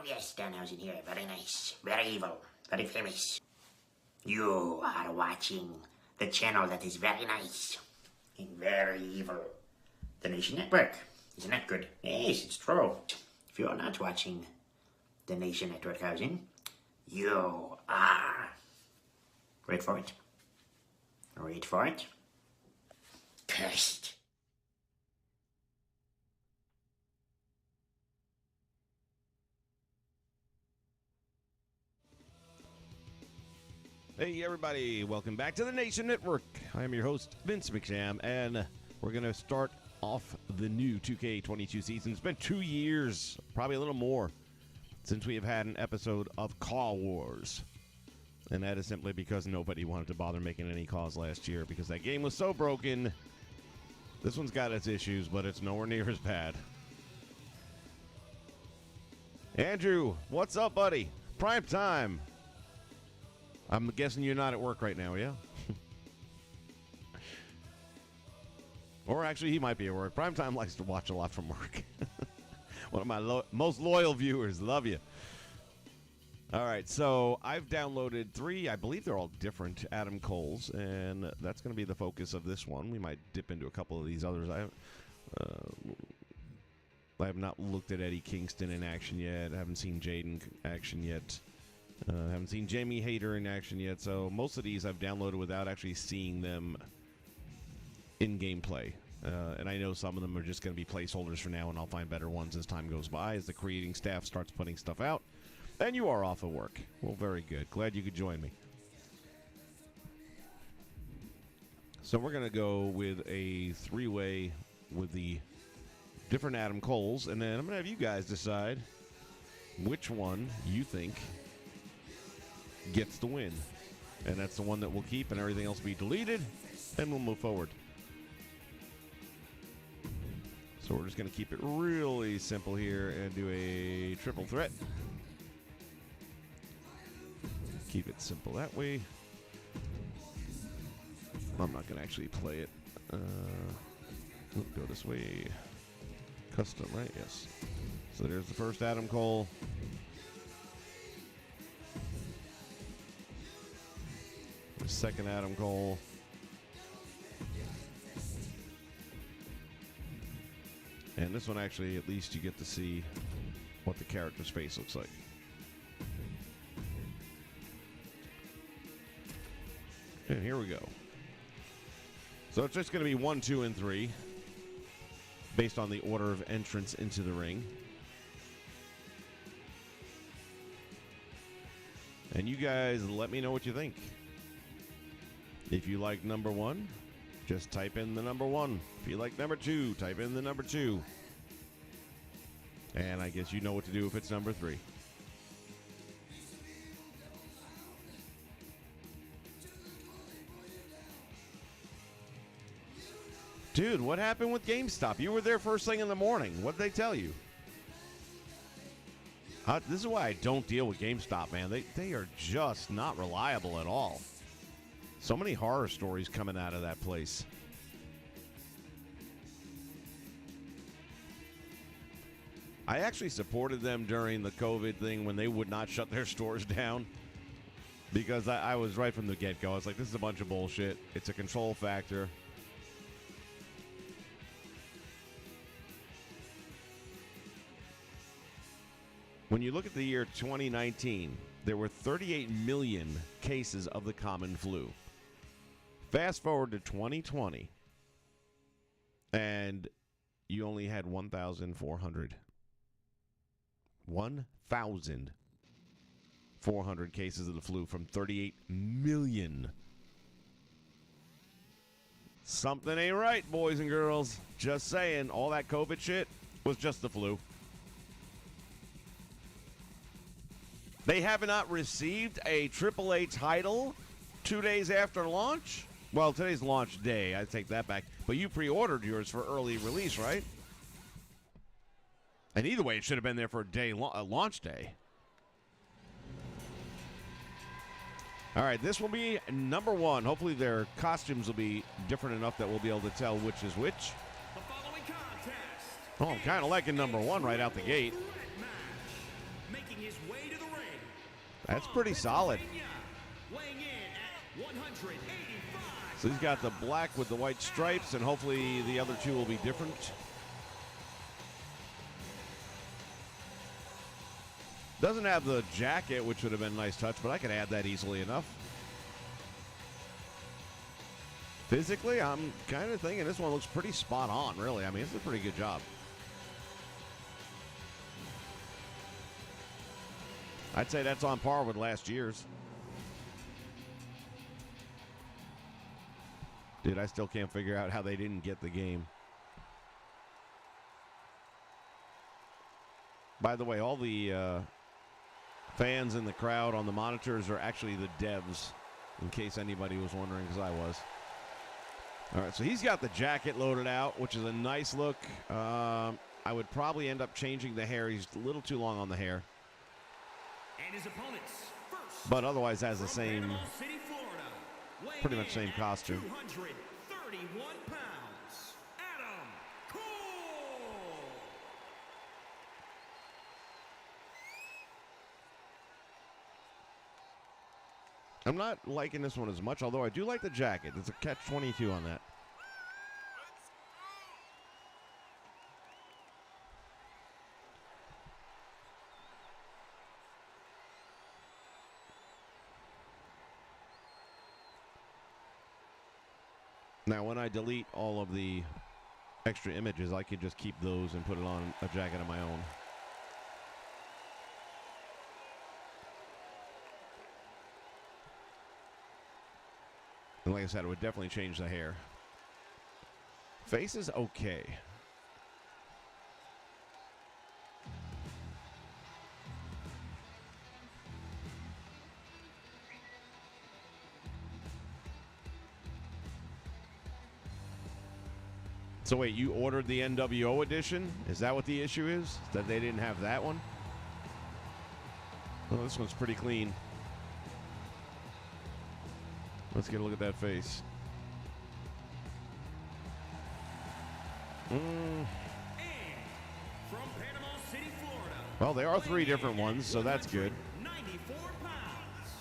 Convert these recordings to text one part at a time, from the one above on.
yes, Danhausen here. Very nice, very evil, very famous. You are watching the channel that is very nice and very evil. The Nation Network. Isn't that good? Yes, it's true. If you're not watching the Nation Network housing, you are... Wait for it. Wait for it. Cursed. Hey everybody, welcome back to the Nation Network. I am your host, Vince McSham, and we're going to start off the new 2K22 season. It's been 2 years, probably a little more, since we have had an episode of CAW Wars. And that is simply because nobody wanted to bother making any calls last year because that game was so broken. This one's got its issues, but it's nowhere near as bad. Andrew, what's up, buddy? Prime time. I'm guessing you're not at work right now, yeah? Or actually, he might be at work. Primetime likes to watch a lot from work. One of my most loyal viewers. Love you. All right, so I've downloaded 3. I believe they're all different Adam Coles, and that's going to be the focus of this one. We might dip into a couple of these others. I have not looked at Eddie Kingston in action yet. I haven't seen Jaden action yet. Haven't seen Jamie Hayter in action yet, so most of these I've downloaded without actually seeing them in gameplay. And I know some of them are just going to be placeholders for now, and I'll find better ones as time goes by, as the creating staff starts putting stuff out. And you are off of work. Well, very good. Glad you could join me. So we're going to go with a 3-way with the different Adam Coles, and then I'm going to have you guys decide which one you think gets the win. And that's the one that we'll keep, and everything else will be deleted, and we'll move forward. So we're just going to keep it really simple here and do a triple threat. Keep it simple that way. I'm not going to actually play it. Go this way. Custom, right? Yes. So there's the first Adam Cole. The second Adam Cole. And this one actually, at least you get to see what the character's face looks like. And here we go. So it's just going to be 1, 2, and 3 based on the order of entrance into the ring. And you guys let me know what you think. If you like number 1, just type in the number 1. If you like number 2, type in the number 2. And I guess you know what to do if it's number 3. Dude, what happened with GameStop? You were there first thing in the morning. What'd they tell you? This is why I don't deal with GameStop, man. They are just not reliable at all. So many horror stories coming out of that place. I actually supported them during the COVID thing when they would not shut their stores down. Because I was right from the get-go. I was like, this is a bunch of bullshit. It's a control factor. When you look at the year 2019, there were 38 million cases of the common flu. Fast forward to 2020, and you only had 1,400. 1,400 cases of the flu from 38 million. Something ain't right, boys and girls. Just saying, all that COVID shit was just the flu. They have not received a AAA title 2 days after launch? Well, today's launch day. I take that back. But you pre-ordered yours for early release, right? And either way, it should have been there for a launch day. All right, this will be number 1. Hopefully their costumes will be different enough that we'll be able to tell which is which. Oh, I'm kind of liking number 1 right out the gate. Making That's pretty solid. So he's got the black with the white stripes, and hopefully the other two will be different. Doesn't have the jacket, which would have been a nice touch, but I could add that easily enough. Physically, I'm kind of thinking this one looks pretty spot on, really. I mean, it's a pretty good job. I'd say that's on par with last year's. Dude, I still can't figure out how they didn't get the game. By the way, all the fans in the crowd on the monitors are actually the devs, in case anybody was wondering, because I was. All right, so he's got the jacket loaded out, which is a nice look. I would probably end up changing the hair. He's a little too long on the hair. And his opponents first, but otherwise has the same, City, Florida, pretty much same costume. 231 pounds, Adam Cole. I'm not liking this one as much, although I do like the jacket. It's a catch-22 on that. Now, when I delete all of the extra images, I can just keep those and put it on a jacket of my own. And like I said, it would definitely change the hair. Face is okay. So wait, you ordered the NWO edition? Is that what the issue is? That they didn't have that one? Well, this one's pretty clean. Let's get a look at that face. And from Panama City, Florida. Well, there are 3 different ones, so that's good. 94 pounds,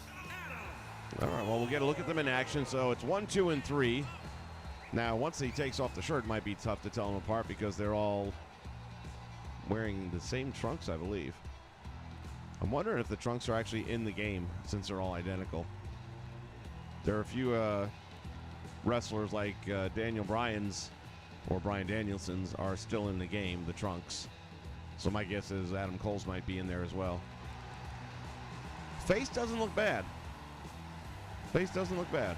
All Adam. right, well, we'll get a look at them in action. So it's 1, 2, and 3. Now, once he takes off the shirt, it might be tough to tell them apart because they're all wearing the same trunks, I believe. I'm wondering if the trunks are actually in the game since they're all identical. There are a few wrestlers like Daniel Bryan's or Bryan Danielson's are still in the game, the trunks. So my guess is Adam Cole's might be in there as well. Face doesn't look bad. Face doesn't look bad.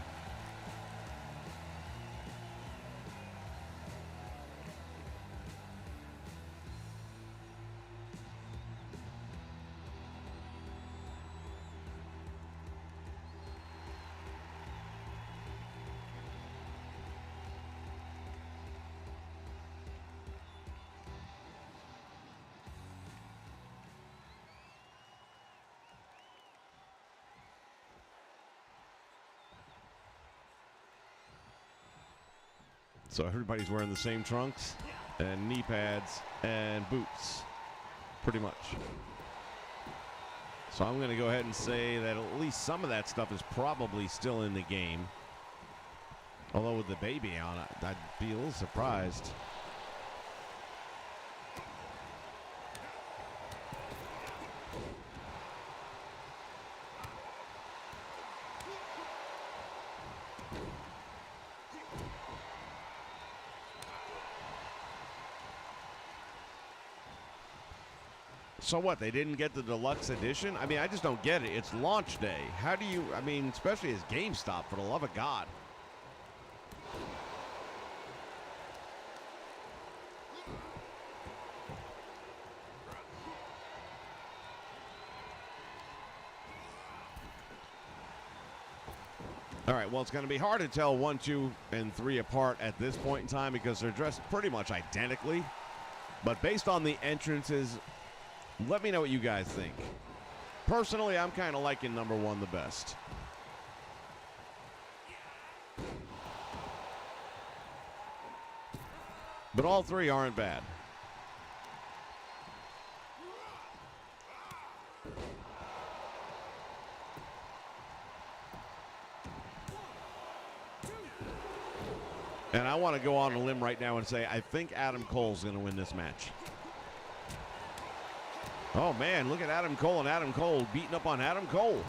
So everybody's wearing the same trunks and knee pads and boots, pretty much. So I'm going to go ahead and say that at least some of that stuff is probably still in the game. Although with the baby on, I'd be a little surprised. So what, they didn't get the deluxe edition? I mean, I just don't get it. It's launch day. How do you, I mean, especially as GameStop, for the love of God. All right, well, it's going to be hard to tell 1, 2, and 3 apart at this point in time because they're dressed pretty much identically. But based on the entrances, let me know what you guys think. Personally, I'm kind of liking number 1 the best. But all 3 aren't bad. And I want to go on a limb right now and say I think Adam Cole's going to win this match. Oh, man, look at Adam Cole, and Adam Cole beating up on Adam Cole.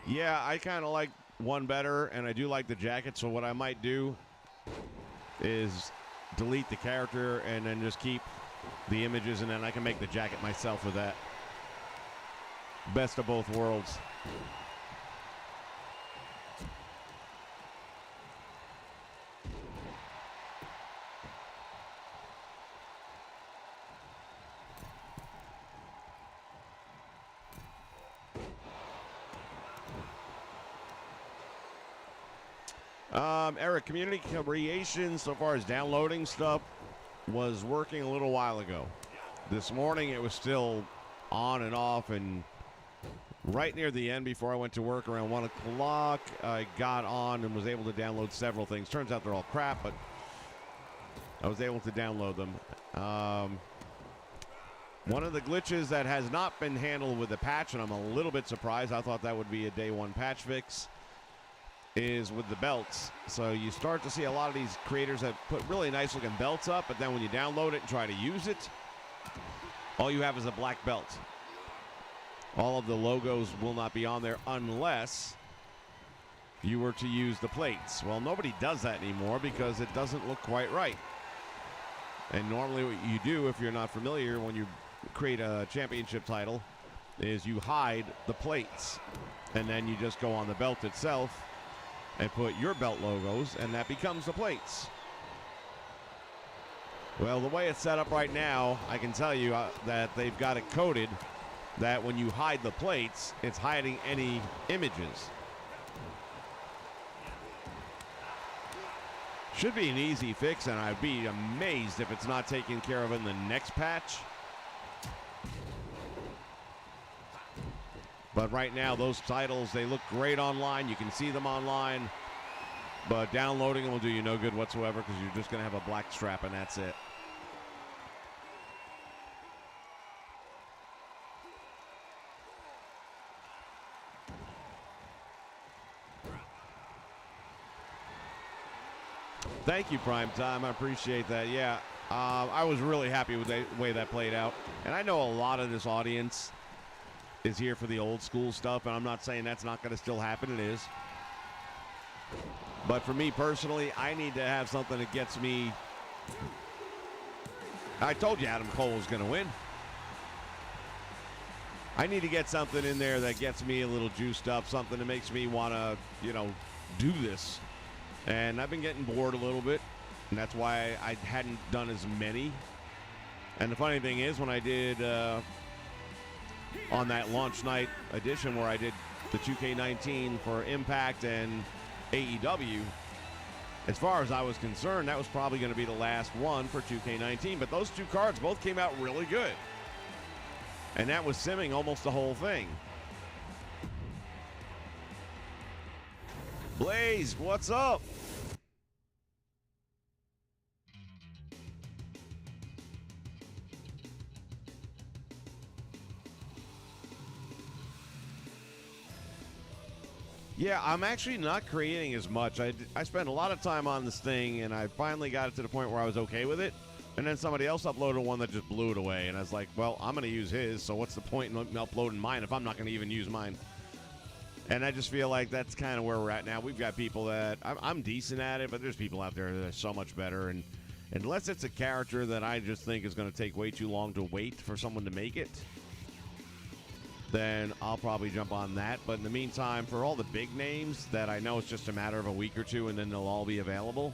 Yeah, I kind of like one better, and I do like the jacket, so what I might do is delete the character and then just keep the images, and then I can make the jacket myself with that. Best of both worlds. Eric, community creation so far as downloading stuff was working a little while ago. This morning it was still on and off, and right near the end before I went to work around 1 o'clock, I got on and was able to download several things. Turns out they're all crap, but I was able to download them. One of the glitches that has not been handled with the patch, and I'm a little bit surprised, I thought that would be a day one patch fix, is with the belts. So you start to see a lot of these creators that put really nice looking belts up, but then when you download it and try to use it, all you have is a black belt. All of the logos will not be on there unless you were to use the plates. Well, nobody does that anymore because it doesn't look quite right. And normally what you do, if you're not familiar, when you create a championship title, is you hide the plates. And then you just go on the belt itself and put your belt logos, and that becomes the plates. Well, the way it's set up right now, I can tell you that they've got it coded that when you hide the plates, it's hiding any images. Should be an easy fix, and I'd be amazed if it's not taken care of in the next patch. But right now, those titles, they look great online. You can see them online. But downloading them will do you no good whatsoever because you're just going to have a black strap, and that's it. Thank you, Prime Time. I appreciate that. Yeah, I was really happy with the way that played out. And I know a lot of this audience is here for the old school stuff, and I'm not saying that's not going to still happen. It is. But for me personally, I need to have something that gets me. I told you Adam Cole was going to win. I need to get something in there that gets me a little juiced up, something that makes me want to, do this. And I've been getting bored a little bit, and that's why I hadn't done as many. And the funny thing is, when I did on that launch night edition where I did the 2K19 for Impact and AEW, as far as I was concerned, that was probably going to be the last one for 2K19. But those two cards both came out really good. And that was simming almost the whole thing. Blaze, what's up? Yeah, I'm actually not creating as much. I spent a lot of time on this thing, and I finally got it to the point where I was okay with it. And then somebody else uploaded one that just blew it away. And I was like, well, I'm going to use his, so what's the point in uploading mine if I'm not going to even use mine? And I just feel like that's kind of where we're at now. We've got people that I'm decent at it, but there's people out there that are so much better. And unless it's a character that I just think is going to take way too long to wait for someone to make it, then I'll probably jump on that. But in the meantime, for all the big names that I know it's just a matter of a week or two and then they'll all be available,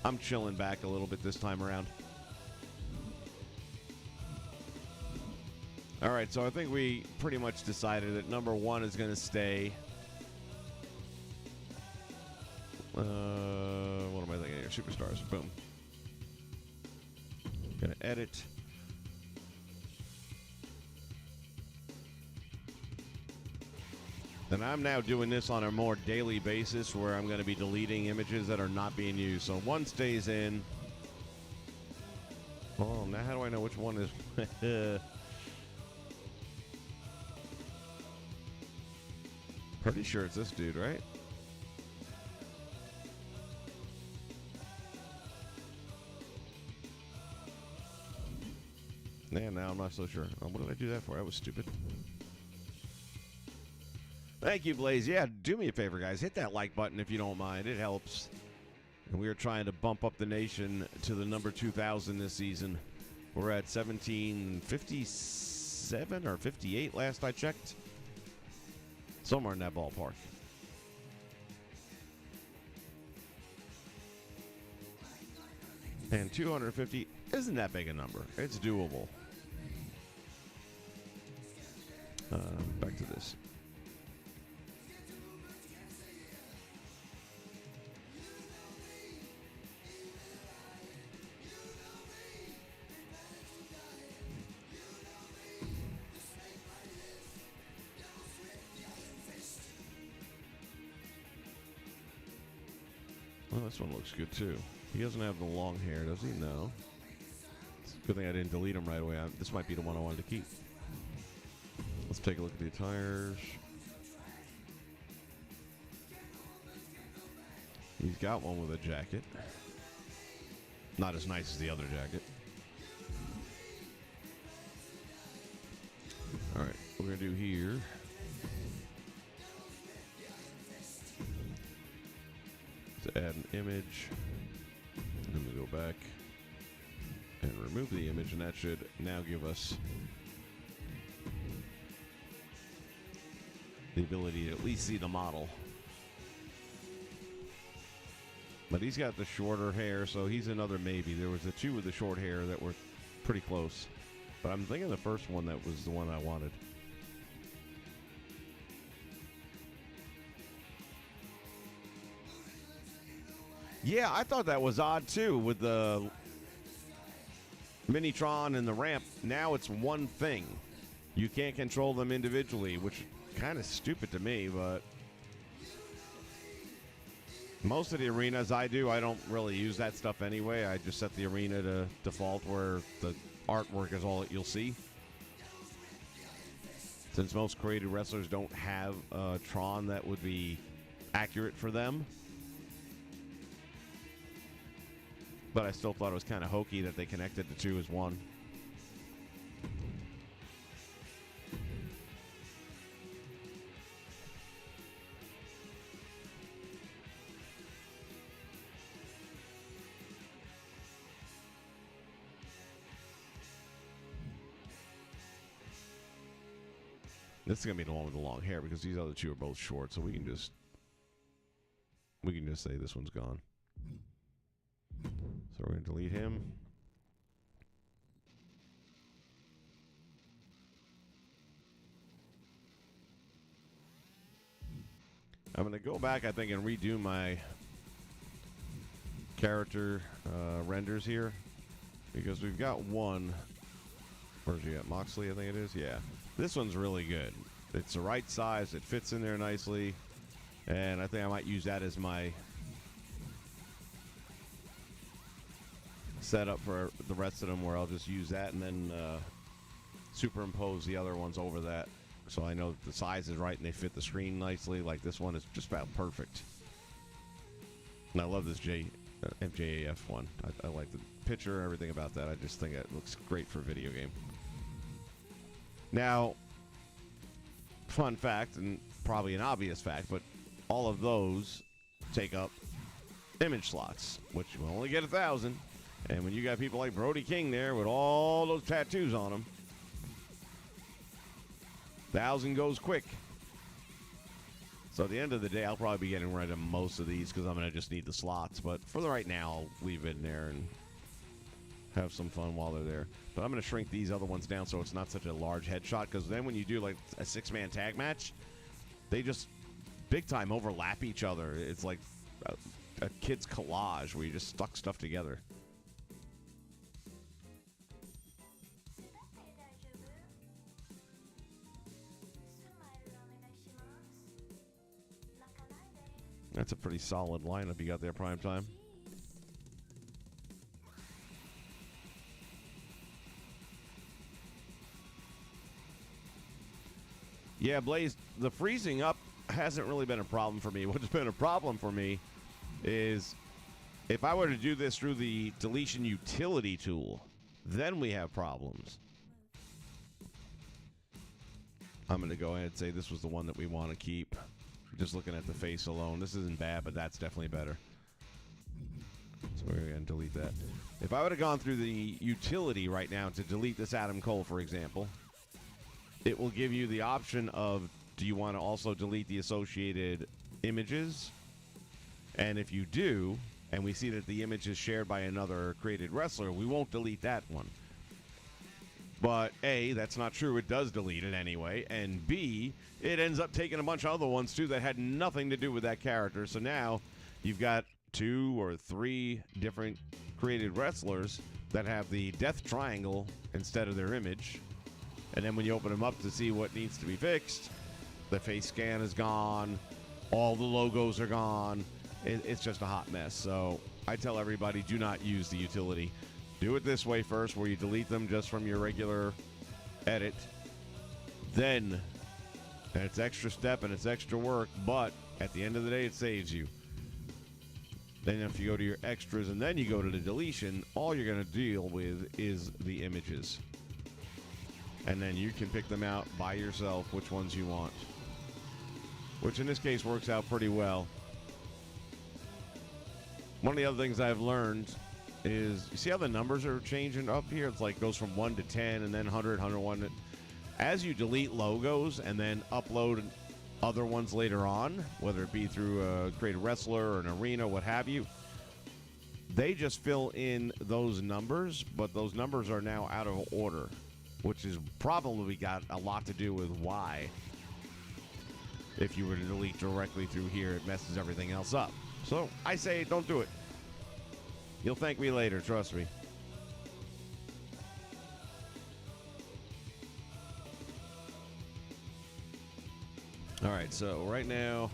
I'm chilling back a little bit this time around. All right, so I think we pretty much decided that number one is going to stay. What am I thinking here? Superstars. Boom. Going to edit. And I'm now doing this on a more daily basis where I'm going to be deleting images that are not being used. So one stays in. Oh, now how do I know which one is? Pretty sure it's this dude, right? Yeah, now I'm not so sure. Oh, what did I do that for? That was stupid. Thank you, Blaze. Yeah, do me a favor, guys. Hit that like button if you don't mind. It helps. And we are trying to bump up the nation to the number 2,000 this season. We're at 1757 or 58 last I checked. Somewhere in that ballpark. And 250 isn't that big a number. It's doable. Back to this. Well, this one looks good too. He doesn't have the long hair, does he? No. It's a good thing I didn't delete him right away. This might be the one I wanted to keep. Let's take a look at the attires. He's got one with a jacket. Not as nice as the other jacket. All right, what we're going to do here. To add an image. And then we go back and remove the image, and that should now give us the ability to at least see the model. But he's got the shorter hair, so he's another maybe. There was the two with the short hair that were pretty close. But I'm thinking the first one that was the one I wanted. Yeah, I thought that was odd too with the Minitron and the ramp. Now it's one thing. You can't control them individually, which is kind of stupid to me, but most of the arenas I don't really use that stuff anyway. I just set the arena to default where the artwork is all that you'll see. Since most created wrestlers don't have a Tron that would be accurate for them. But I still thought it was kind of hokey that they connected the two as one. This is gonna be the one with the long hair because these other two are both short, so we can just say this one's gone. So we're going to delete him. I'm going to go back, I think, and redo my character renders here. Because we've got one. Where's he at? Moxley, I think it is? Yeah. This one's really good. It's the right size. It fits in there nicely. And I think I might use that as my setup for the rest of them, where I'll just use that and then superimpose the other ones over that, so I know the size is right and they fit the screen nicely. Like this one is just about perfect. And I love this MJAF one. I like the picture and everything about that. I just think it looks great for a video game. Now, fun fact, and probably an obvious fact, but all of those take up image slots, which you only get 1,000. And when you got people like Brody King there with all those tattoos on them, 1,000 goes quick. So at the end of the day, I'll probably be getting rid of most of these because I'm going to just need the slots. But for the right now, I'll leave it in there and have some fun while they're there. But I'm going to shrink these other ones down so it's not such a large headshot, because then when you do like a 6-man tag match, they just big time overlap each other. It's like a kid's collage where you just stuck stuff together. That's a pretty solid lineup you got there, Prime Time. Yeah, Blaze, the freezing up hasn't really been a problem for me. What's been a problem for me is if I were to do this through the deletion utility tool, then we have problems. I'm going to go ahead and say this was the one that we want to keep. Just looking at the face alone. This isn't bad, but that's definitely better. So we're going to delete that. If I would have gone through the utility right now to delete this Adam Cole, for example, it will give you the option of, do you want to also delete the associated images? And if you do, and we see that the image is shared by another created wrestler, we won't delete that one. But A, that's not true. It does delete it anyway. And B, it ends up taking a bunch of other ones, too, that had nothing to do with that character. So now you've got 2 or 3 different created wrestlers that have the death triangle instead of their image. And then when you open them up to see what needs to be fixed, the face scan is gone. All the logos are gone. It's just a hot mess. So I tell everybody, do not use the utility. Do it this way first, where you delete them just from your regular edit. Then, and it's extra step and it's extra work, but at the end of the day, it saves you. Then if you go to your extras and then you go to the deletion, all you're going to deal with is the images. And then you can pick them out by yourself, which ones you want. Which in this case works out pretty well. One of the other things I've learned is, you see how the numbers are changing up here? It's like goes from 1 to 10 and then 100, 101. As you delete logos and then upload other ones later on, whether it be through a created wrestler or an arena, what have you, they just fill in those numbers, but those numbers are now out of order, which is probably got a lot to do with why, if you were to delete directly through here, it messes everything else up. So I say don't do it. You'll thank me later, trust me. All right, so right now,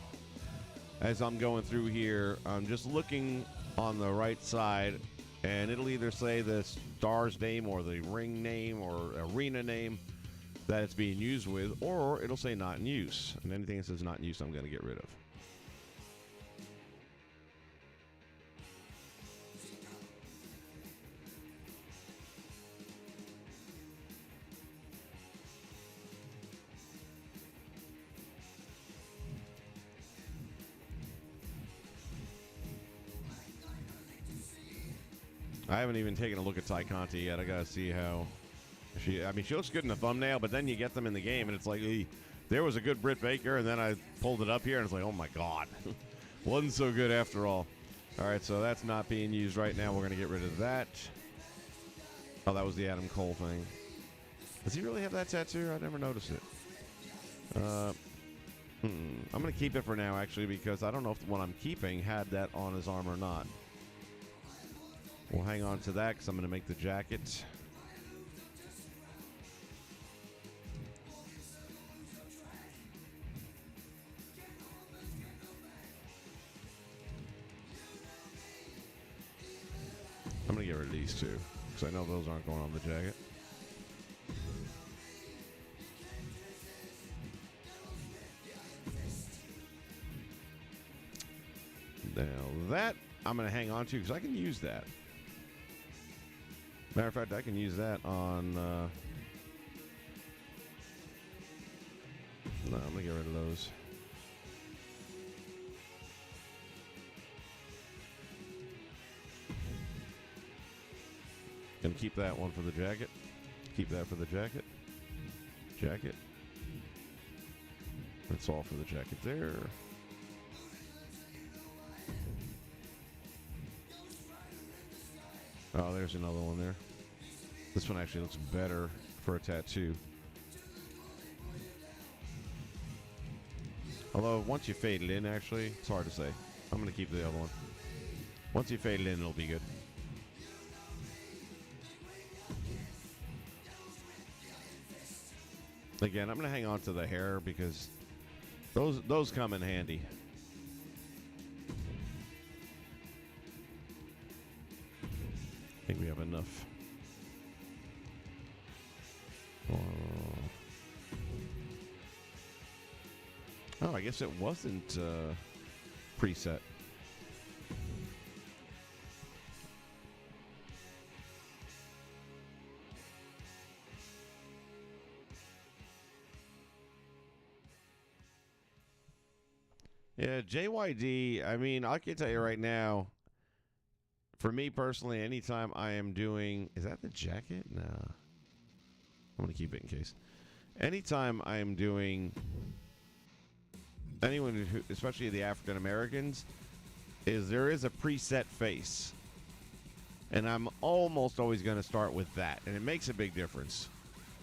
as I'm going through here, I'm just looking on the right side, and it'll either say the star's name or the ring name or arena name that it's being used with, or it'll say not in use. And anything that says not in use, I'm going to get rid of. I haven't even taken a look at Ty Conti yet. I gotta see how she looks good in the thumbnail, but then you get them in the game and it's like, there was a good Britt Baker, and then I pulled it up here and it's like, oh my God. Wasn't so good after all. All right, so that's not being used right now. We're gonna get rid of that. Oh, that was the Adam Cole thing. Does he really have that tattoo? I never noticed it. I'm gonna keep it for now, actually, because I don't know if the one I'm keeping had that on his arm or not. We'll hang on to that because I'm going to make the jacket. I'm going to get rid of these two because I know those aren't going on the jacket. Now that I'm going to hang on to because I can use that. Matter of fact, I can use that on... no, I'm going to get rid of those. Going to keep that one for the jacket. Keep that for the jacket. Jacket. That's all for the jacket there. Oh, there's another one there. This one actually looks better for a tattoo. Although, once you fade it in, actually, it's hard to say. I'm going to keep the other one. Once you fade it in, it'll be good. Again, I'm going to hang on to the hair because those come in handy. I think we have enough. Oh, I guess it wasn't preset. Yeah, JYD, I mean, I can tell you right now, for me personally, anytime I am doing... Is that the jacket? No. I'm going to keep it in case. Anytime I am doing... Anyone, who, especially the African Americans, there is a preset face. And I'm almost always going to start with that. And it makes a big difference.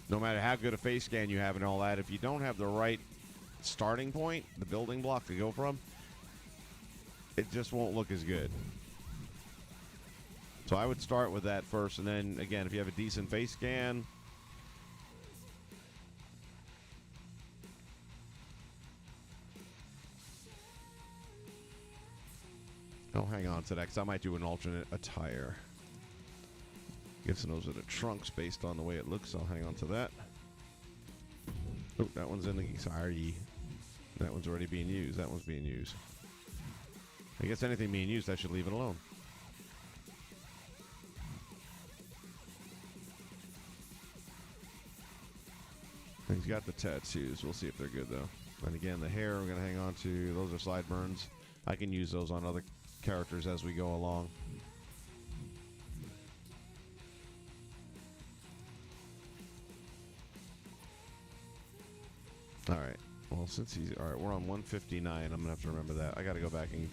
No matter how good a face scan you have and all that, if you don't have the right starting point, the building block to go from, it just won't look as good. So I would start with that first, and then again, if you have a decent face scan, I'll hang on to that because I might do an alternate attire. Guessing those are the trunks based on the way it looks. I'll hang on to that. Oh, that one's in the... Sorry. That one's already being used. That one's being used. I guess anything being used, I should leave it alone. He's got the tattoos. We'll see if they're good, though. And again, the hair we're going to hang on to. Those are sideburns. I can use those on other characters as we go along. All right. Well, since he's... All right, we're on 159. I'm going to have to remember that. I got to go back and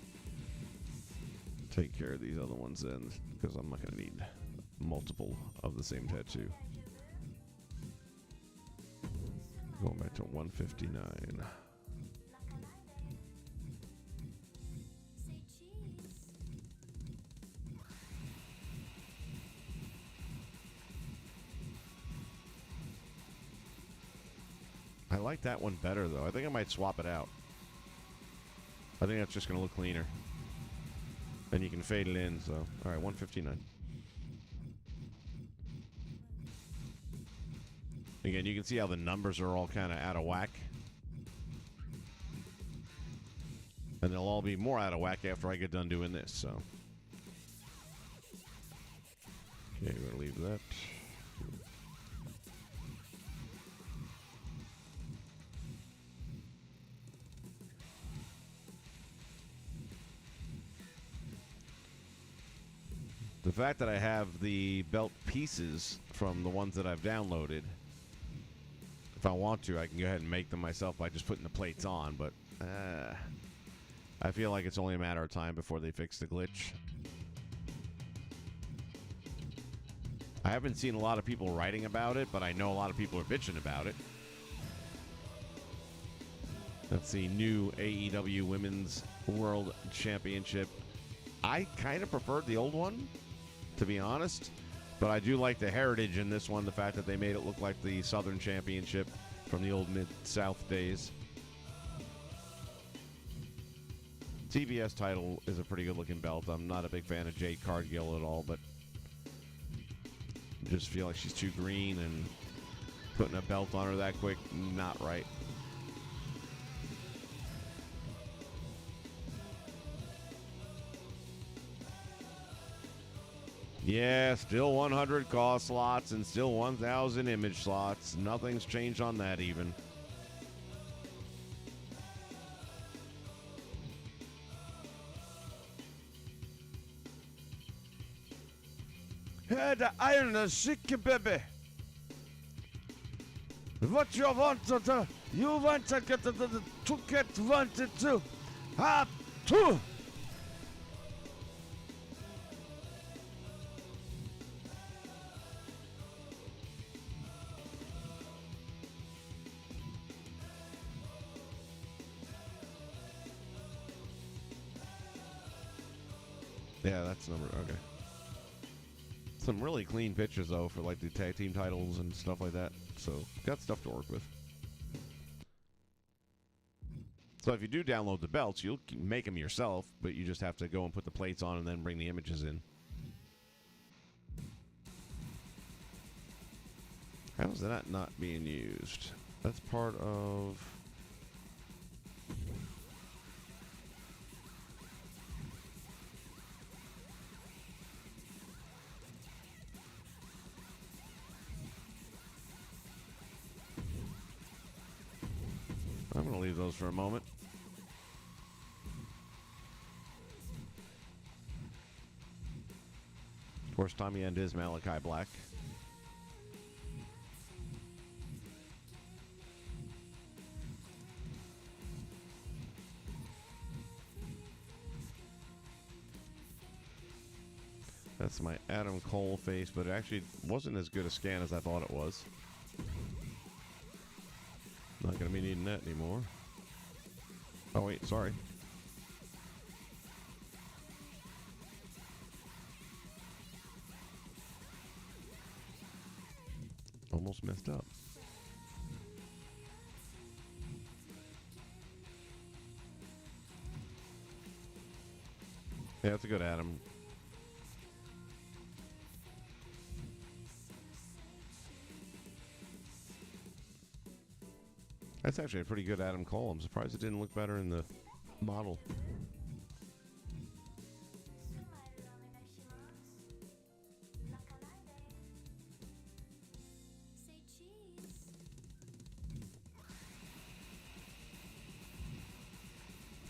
take care of these other ones then, because I'm not going to need multiple of the same tattoo. Going back to 159. I like that one better, though. I think I might swap it out. I think that's just going to look cleaner. And you can fade it in, so... All right, 159. Again, you can see how the numbers are all kind of out of whack. And they'll all be more out of whack after I get done doing this, so... Okay, we're going to leave that. The fact that I have the belt pieces from the ones that I've downloaded, if I want to, I can go ahead and make them myself by just putting the plates on, but I feel like it's only a matter of time before they fix the glitch. I haven't seen a lot of people writing about it, but I know a lot of people are bitching about it. That's the new AEW Women's World Championship. I kind of preferred the old one, to be honest, but I do like the heritage in this one, the fact that they made it look like the Southern Championship from the old Mid-South days. TBS title is a pretty good-looking belt. I'm not a big fan of Jade Cargill at all, but I just feel like she's too green, and putting a belt on her that quick, not right. Yeah, still 100 CAW slots and still 1,000 image slots. Nothing's changed on that even. Hey, the iron is sick, baby. What you want to? You want to get to get wanted to? Have to. Yeah, that's number. Okay. Some really clean pictures, though, for like the tag team titles and stuff like that. So, got stuff to work with. So, if you do download the belts, you'll make them yourself, but you just have to go and put the plates on and then bring the images in. How is that not being used? That's part of... I'm going to leave those for a moment. Of course, Tommy End is Malachi Black. That's my Adam Cole face, but it actually wasn't as good a scan as I thought it was. Not going to be needing that anymore. Oh, wait, sorry. Almost messed up. Yeah, that's a good Adam. That's actually a pretty good Adam Cole. I'm surprised it didn't look better in the model.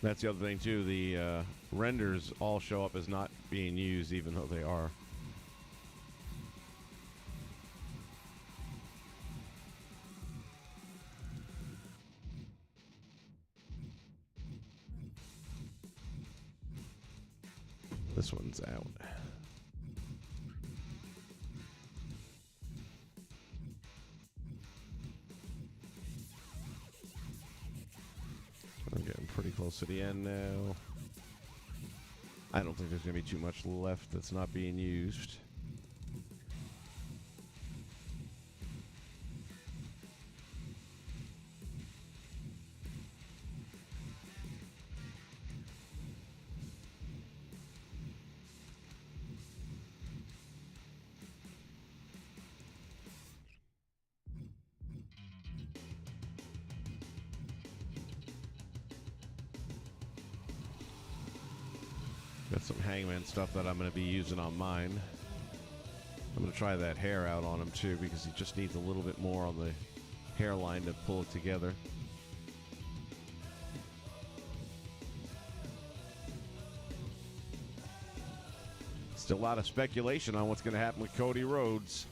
That's the other thing, too. The renders all show up as not being used, even though they are. This one's out. I'm getting pretty close to the end now. I don't think there's going to be too much left that's not being used. Got some Hangman stuff that I'm going to be using on mine. I'm going to try that hair out on him too, because he just needs a little bit more on the hairline to pull it together. Still a lot of speculation on what's going to happen with Cody Rhodes.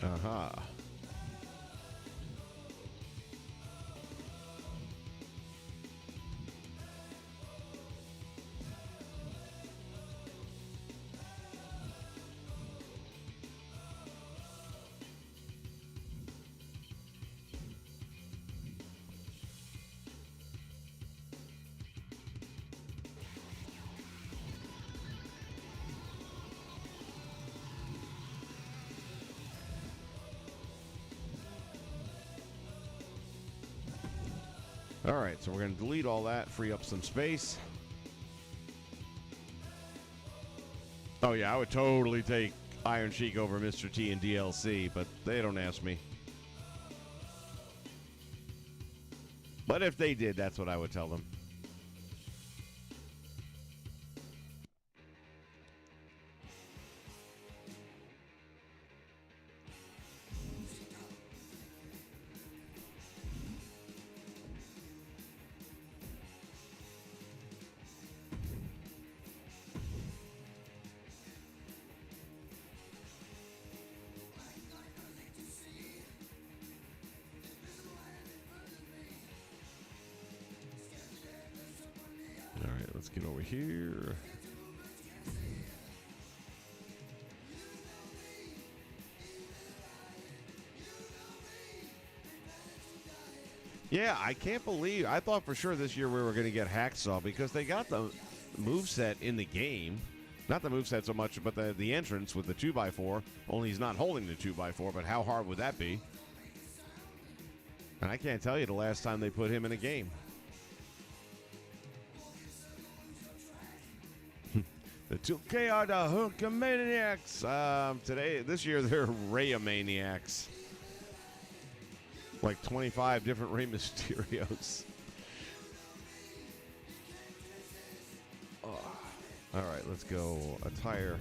Aha. All right, so we're going to delete all that, free up some space. Oh, yeah, I would totally take Iron Sheik over Mr. T and DLC, but they don't ask me. But if they did, that's what I would tell them. Let's get over here. Yeah, I can't believe. I thought for sure this year we were going to get Hacksaw because they got the moveset in the game. Not the moveset so much, but the entrance with the 2x4. Only he's not holding the 2x4, but how hard would that be? And I can't tell you the last time they put him in a game. The 2K are the Hulkamaniacs. This year, they're Rayamaniacs. Like 25 different Rey Mysterios. Oh. All right, let's go. Attire.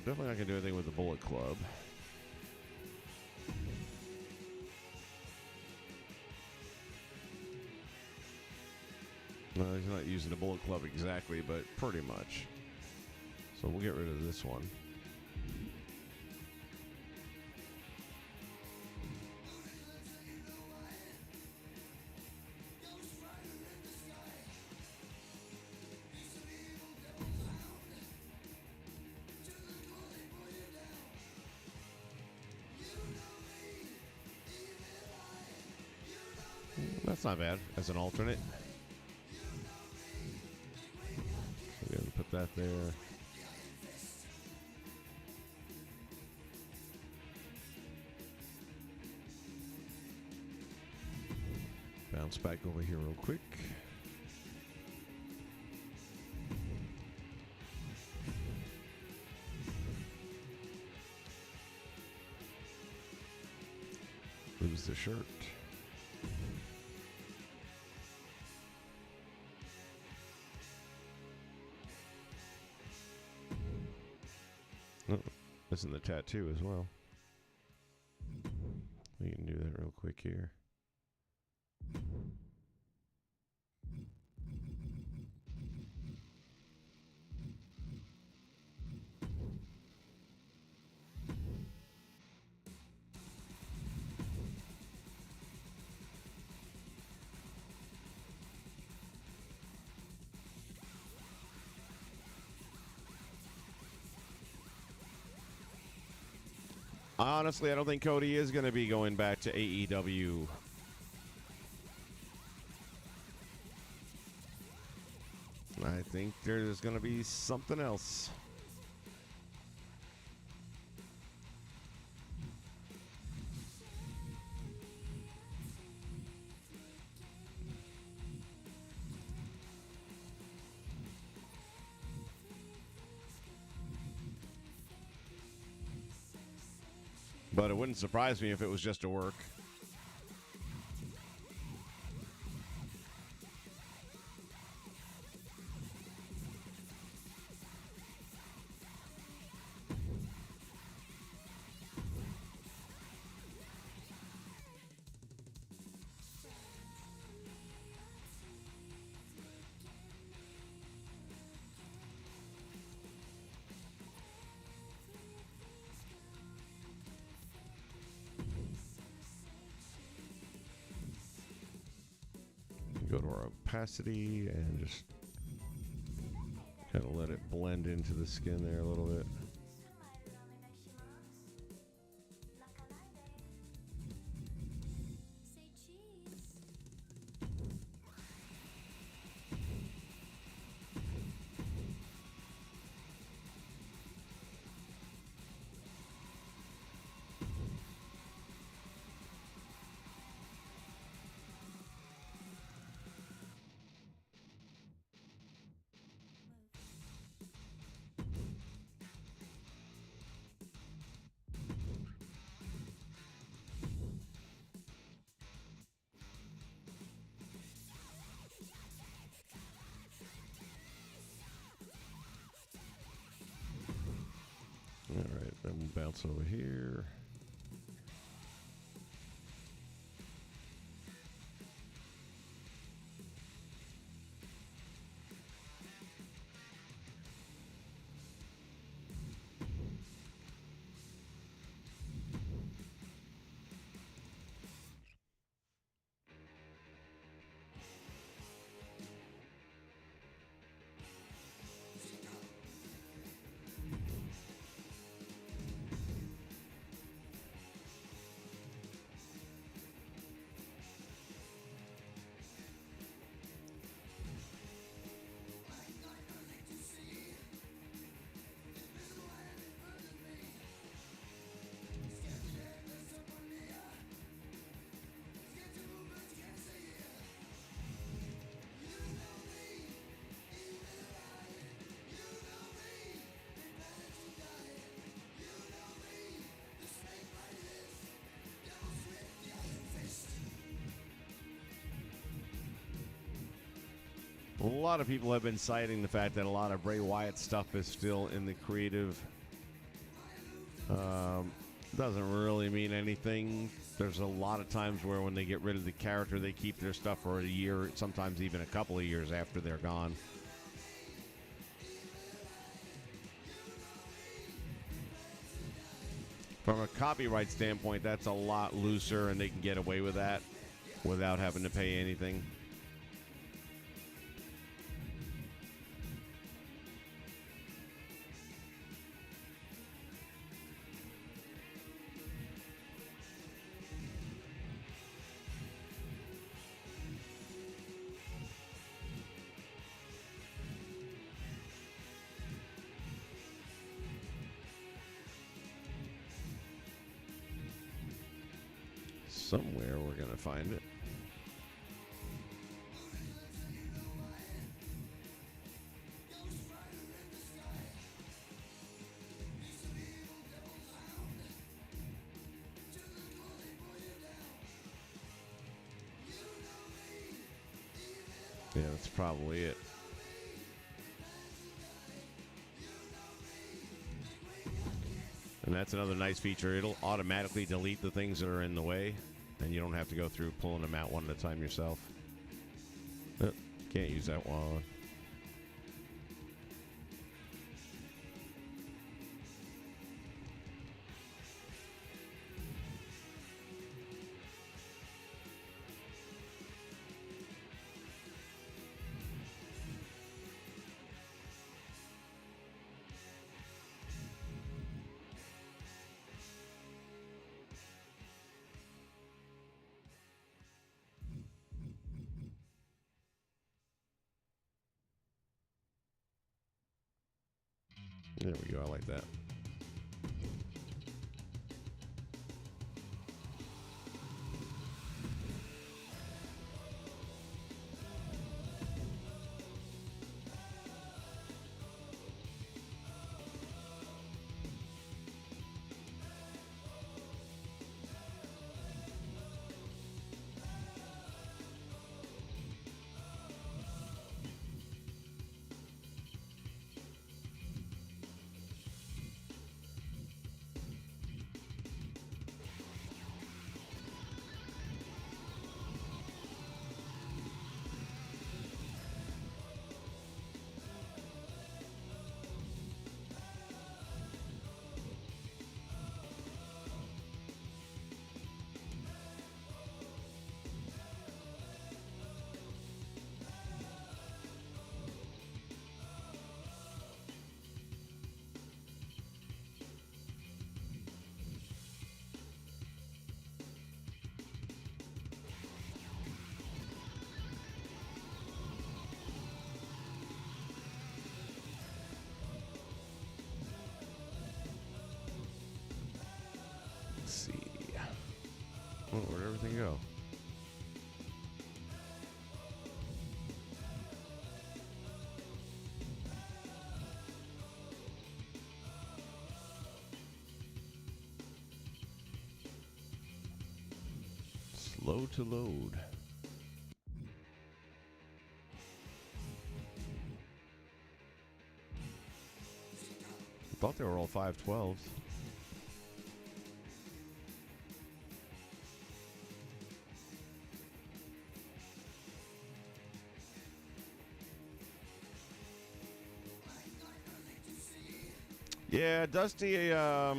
Definitely not going to do anything with the Bullet Club. He's not using the Bullet Club exactly, but pretty much. So we'll get rid of this one. That's not bad as an alternate. We're gonna put that there. Bounce back over here real quick. Lose the shirt. Oh, missing the tattoo as well. We can do that real quick here. Honestly, I don't think Cody is going to be going back to AEW. I think there's going to be something else. But it wouldn't surprise me if it was just a work. Go to our opacity and just kind of let it blend into the skin there a little bit. All right, then we'll bounce over here. A lot of people have been citing the fact that a lot of Bray Wyatt stuff is still in the creative. Doesn't really mean anything. There's a lot of times where when they get rid of the character, they keep their stuff for a year, sometimes even a couple of years after they're gone. From a copyright standpoint, that's a lot looser, and they can get away with that without having to pay anything. Somewhere we're going to find it. Yeah, that's probably it. And that's another nice feature. It'll automatically delete the things that are in the way, and you don't have to go through pulling them out one at a time yourself. Can't use that one. There we go. I like that. Let's see. Oh, where'd everything go? Slow to load. I thought they were all 512s. Yeah, Dusty, I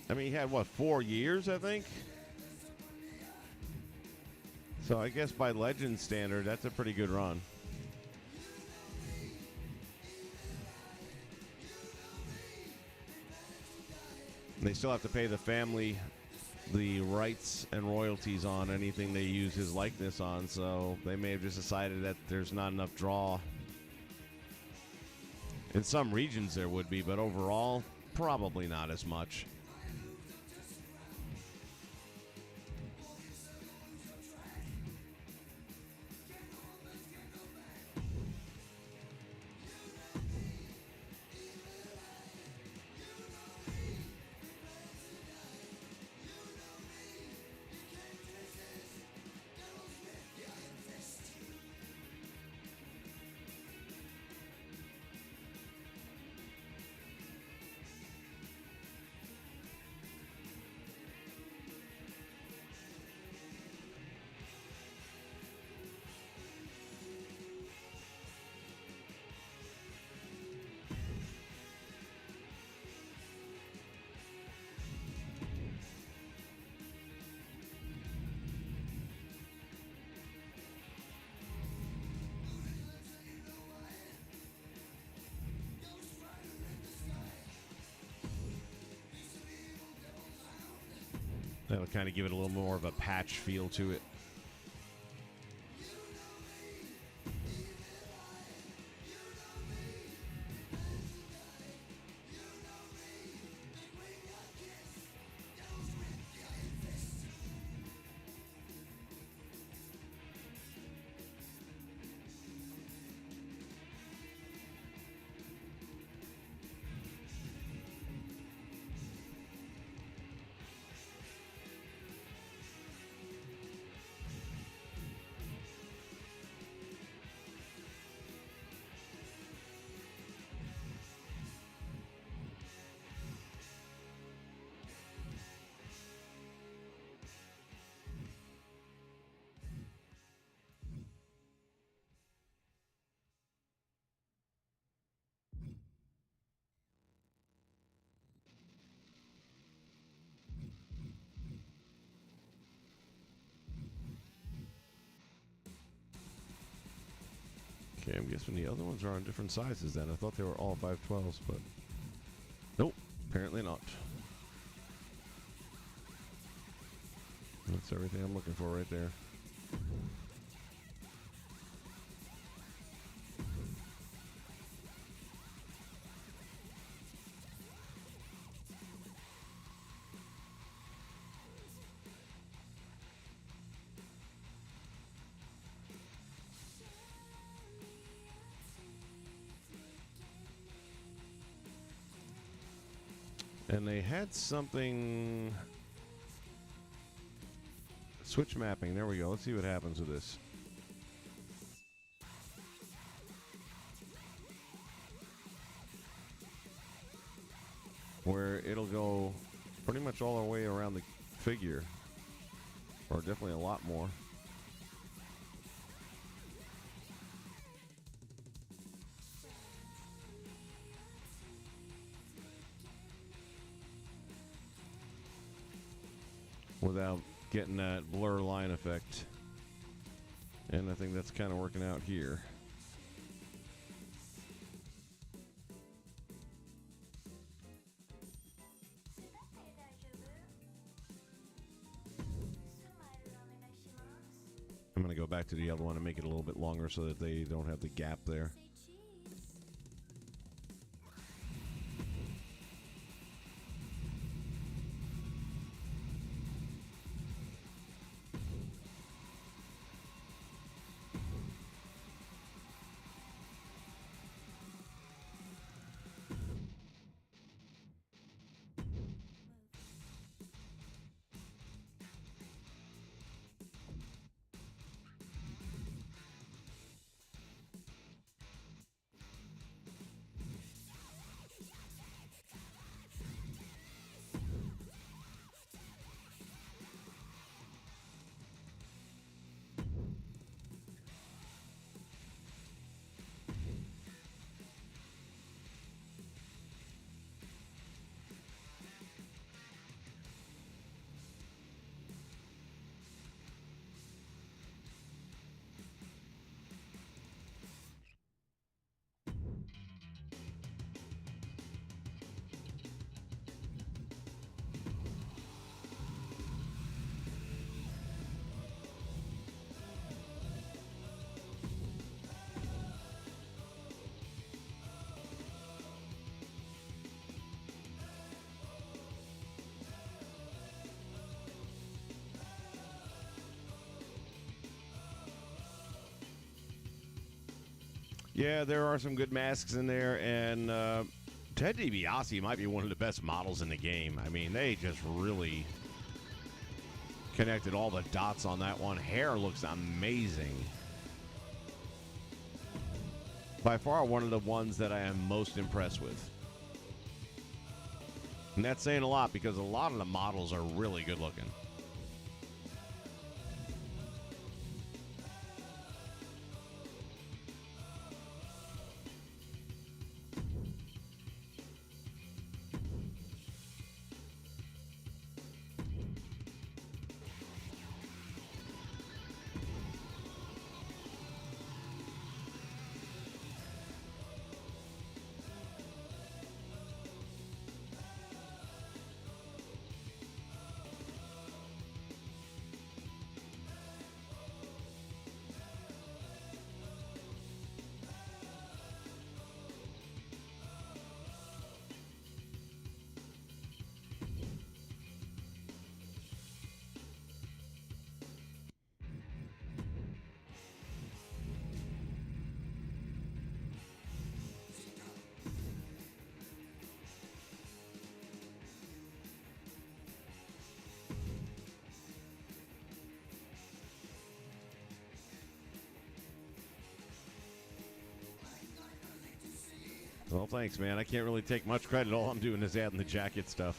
mean, he had, what, 4 years, I think? So I guess by legend standard, that's a pretty good run. They still have to pay the family the rights and royalties on anything they use his likeness on, so they may have just decided that there's not enough draw. In some regions there would be, but overall, probably not as much. That'll kind of give it a little more of a patch feel to it. Okay, I'm guessing the other ones are on different sizes then. I thought they were all 512s, but nope, apparently not. That's everything I'm looking for right there. And they had something... Switch mapping. There we go. Let's see what happens with this. Where it'll go pretty much all the way around the figure. Or definitely a lot more. Without getting that blur line effect. And I think that's kind of working out here. I'm going to go back to the other one and make it a little bit longer so that they don't have the gap there. Yeah, there are some good masks in there, and Ted DiBiase might be one of the best models in the game. I mean, they just really connected all the dots on that one. Hair looks amazing. By far one of the ones that I am most impressed with. And that's saying a lot because a lot of the models are really good looking. Well, thanks, man. I can't really take much credit. All I'm doing is adding the jacket stuff.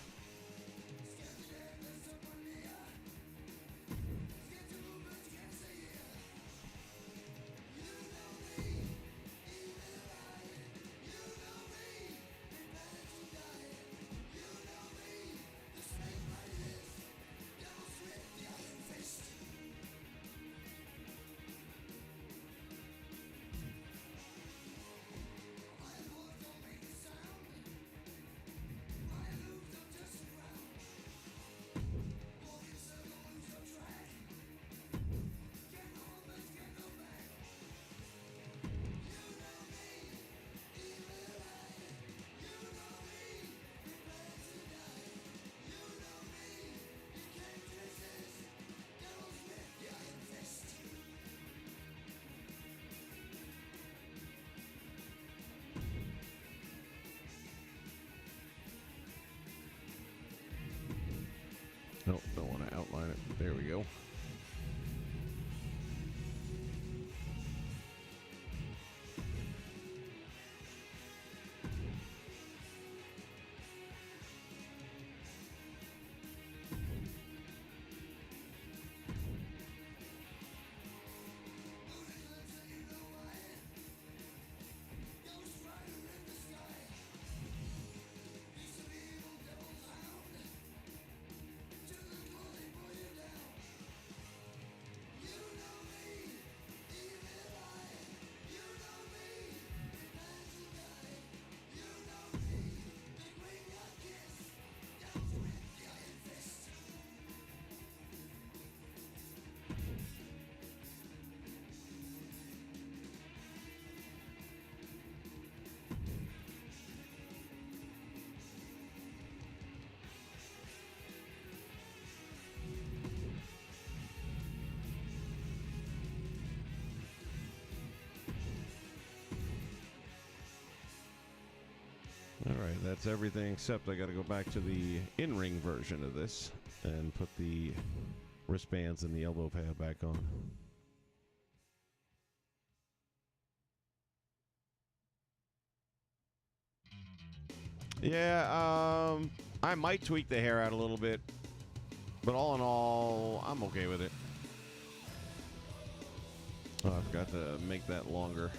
Nope, don't want to outline it. There we go. Alright, that's everything except I gotta go back to the in-ring version of this and put the wristbands and the elbow pad back on. Yeah, I might tweak the hair out a little bit, but all in all, I'm okay with it. Oh, I forgot to make that longer.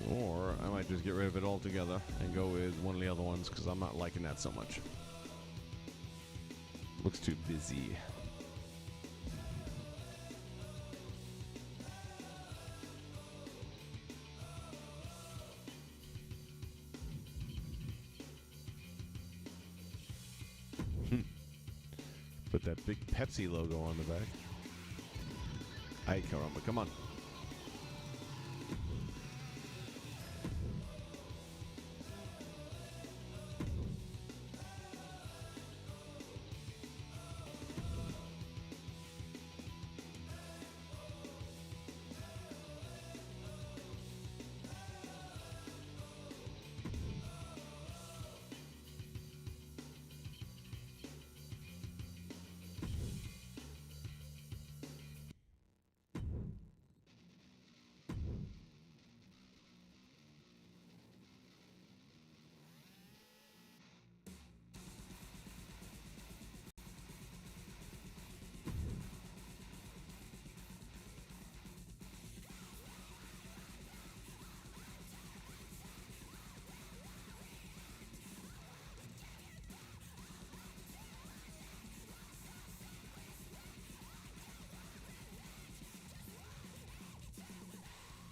Or I might just get rid of it altogether and go with one of the other ones because I'm not liking that so much. Looks too busy. Put that big Pepsi logo on the back. Ay, caramba, come on.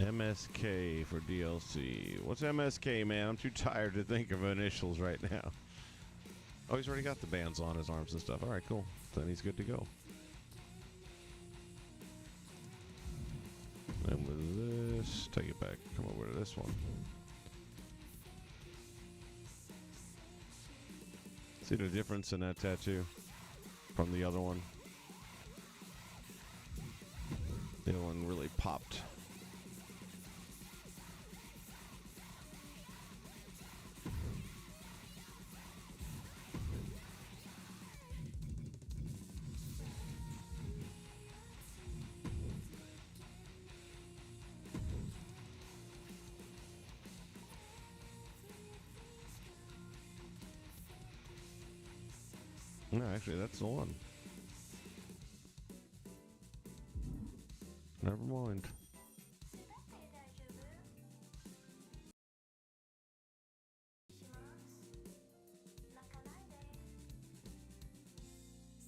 MSK for DLC. What's MSK, man? I'm too tired to think of initials right now. Oh, he's already got the bands on his arms and stuff. All right, cool. Then he's good to go. And with this, take it back. Come over to this one. See the difference in that tattoo from the other one? The other one really popped. No, actually, that's the one. Never mind.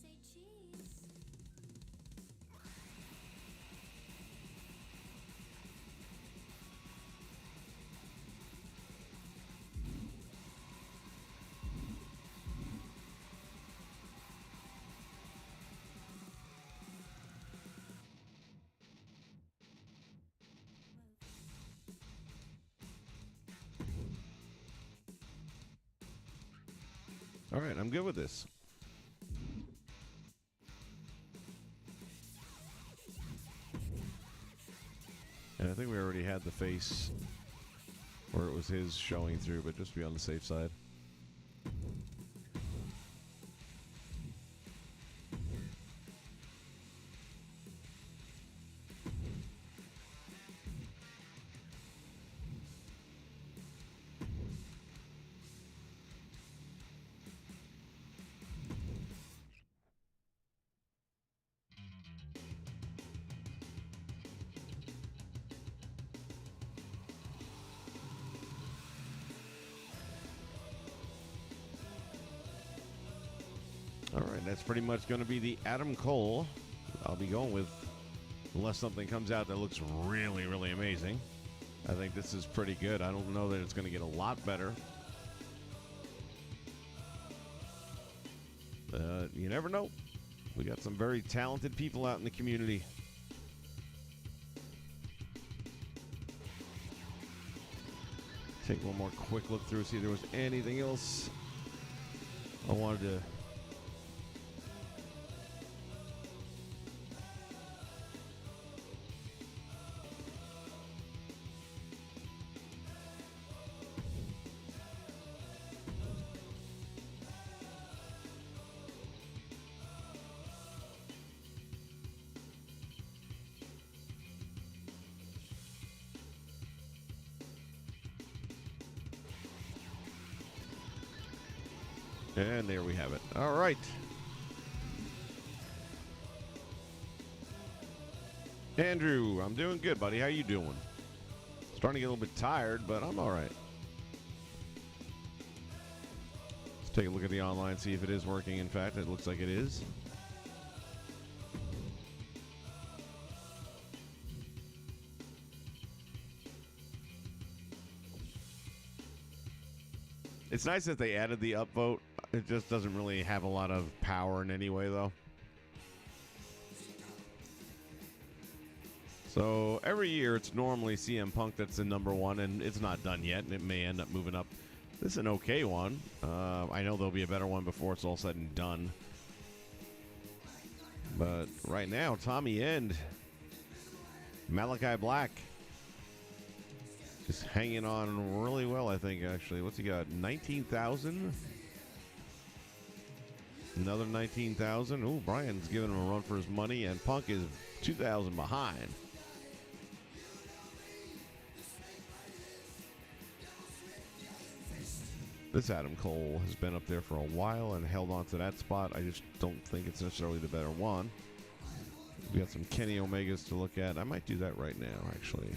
Say cheese. All right, I'm good with this. And I think we already had the face where it was his showing through, but just to be on the safe side. All right, that's pretty much going to be the Adam Cole I'll be going with, unless something comes out that looks really, really amazing. I think this is pretty good. I don't know that it's going to get a lot better. You never know. We got some very talented people out in the community. Take one more quick look through, see if there was anything else I wanted to. And there we have it. All right. Andrew, I'm doing good, buddy. How you doing? Starting to get a little bit tired, but I'm all right. Let's take a look at the online, see if it is working. In fact, it looks like it is. It's nice that they added the upvote. It just doesn't really have a lot of power in any way, though. So every year, it's normally CM Punk that's the #1, and it's not done yet, and it may end up moving up. This is an okay one. I know there'll be a better one before it's all said and done. But right now, Tommy End, Malachi Black, just hanging on really well, I think, actually. What's he got? 19,000? Another 19,000. Ooh, Brian's giving him a run for his money, and Punk is 2,000 behind. This Adam Cole has been up there for a while and held on to that spot. I just don't think it's necessarily the better one. We got some Kenny Omegas to look at. I might do that right now, actually.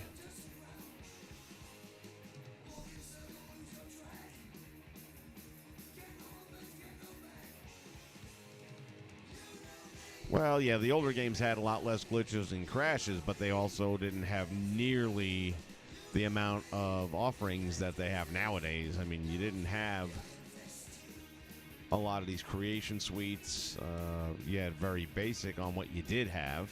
Well, yeah, the older games had a lot less glitches and crashes, but they also didn't have nearly the amount of offerings that they have nowadays. I mean, you didn't have a lot of these creation suites. You had very basic on what you did have.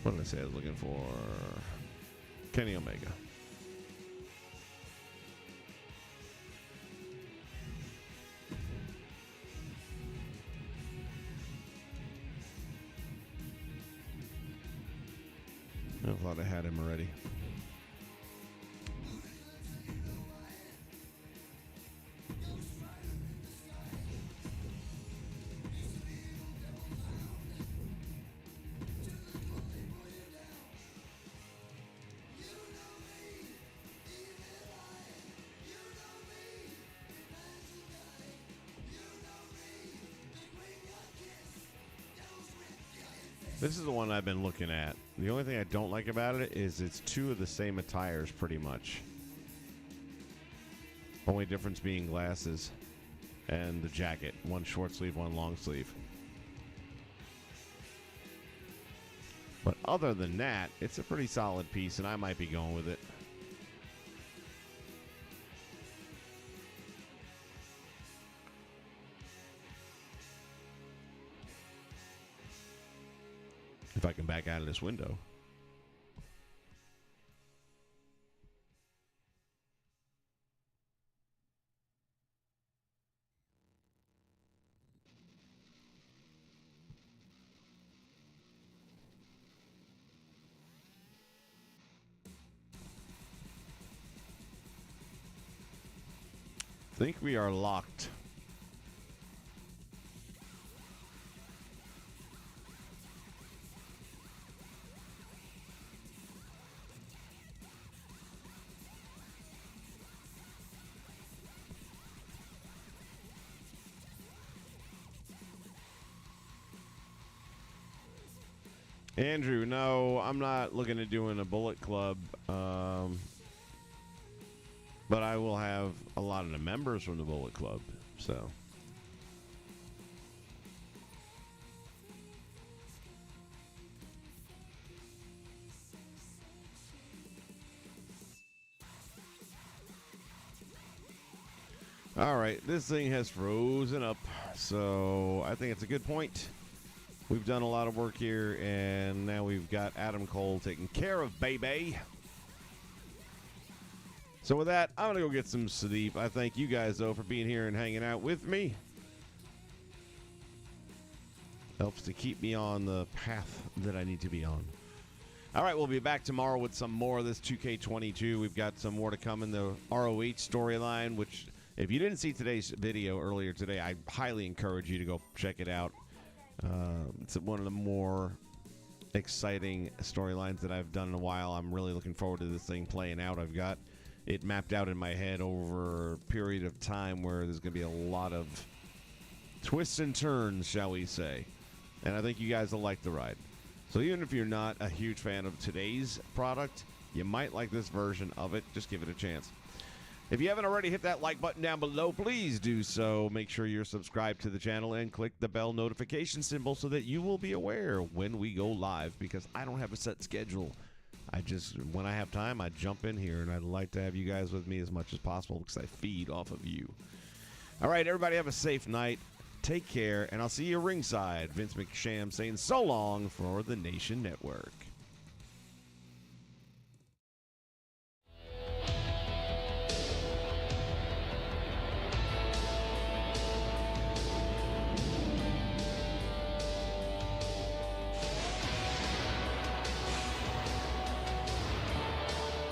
What did I say I was looking for? Kenny Omega. I thought I had him already. This is the one I've been looking at. The only thing I don't like about it is it's two of the same attires pretty much. Only difference being glasses and the jacket. One short sleeve, one long sleeve. But other than that, it's a pretty solid piece, and I might be going with it. If I can back out of this window. I think we are locked. Andrew, no, I'm not looking at doing a Bullet Club, but I will have a lot of the members from the Bullet Club, so. All right, this thing has frozen up, so I think it's a good point. We've done a lot of work here, and now we've got Adam Cole taken care of, baby. So with that, I'm going to go get some sleep. I thank you guys, though, for being here and hanging out with me. Helps to keep me on the path that I need to be on. All right, we'll be back tomorrow with some more of this 2K22. We've got some more to come in the ROH storyline, which, if you didn't see today's video earlier today, I highly encourage you to go check it out. It's one of the more exciting storylines that I've done in a while. I'm really looking forward to this thing playing out. I've got it mapped out in my head over a period of time where there's going to be a lot of twists and turns, shall we say. And I think you guys will like the ride. So even if you're not a huge fan of today's product, you might like this version of it. Just give it a chance. If you haven't already, hit that like button down below. Please do so. Make sure you're subscribed to the channel and click the bell notification symbol so that you will be aware when we go live, because I don't have a set schedule. When I have time, I jump in here, and I'd like to have you guys with me as much as possible because I feed off of you. All right, everybody, have a safe night. Take care, and I'll see you ringside. Vince McSham saying so long for the Nation Network.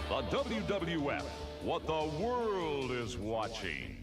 The WWF, what the world is watching.